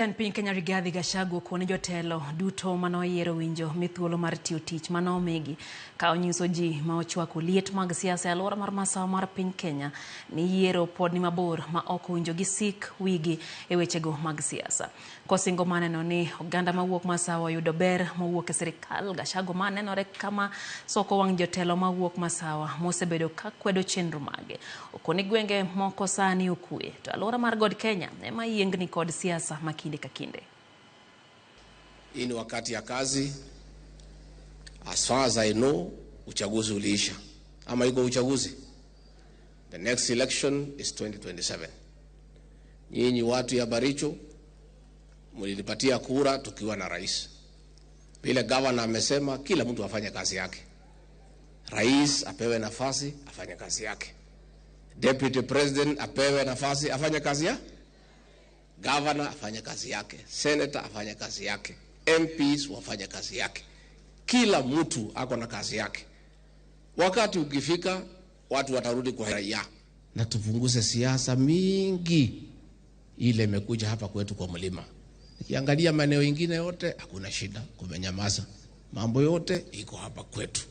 Piny Kenya Rigathi Gachagua kuone jotelo duto manoyiero winjo mithuolo mar tiyo tich manomigi ka onyiso ji ma ochwako liet mag siasa e alwora mar masawa mar piny Kenya ni yiero pod ni mabor ma ok winjo gi sik wigi e wechego mag siasa. Kosingo maneno ni oganda mawuok masawa yudo ber mawuok e sirikal, Gachagua manenore kama soko wang' jotelo mawuok masawa mosebedo ka kwedo chenro mage. Okoni gwenge moko sani okue to alwora mar God Kenya ema yiengni kod siasa makinde ka kinde. Hii ni wakati ya kazi. As far as I know, uchaguzi uliisha. Ama iko uchaguzi? The next election is 2027. Nyinyi watu ya Baricho mlinipatia kura tukiwa na rais. Vile governor amesema kila mtu afanye kazi yake. Rais apewe nafasi afanye kazi yake. Deputy President apewe nafasi afanye kazi yake. Governor afanye kazi yake, Senator afanye kazi yake, MPs wafanye kazi yake. Kila mtu ako na kazi yake. Wakati ukifika, watu watarudi kwa raia. Na tupunguze siasa mingi ile imekuja hapa kwetu kwa mlima. Nikiangalia maeneo mengine yote hakuna shida, kumenyamaza. Mambo yote iko hapa kwetu.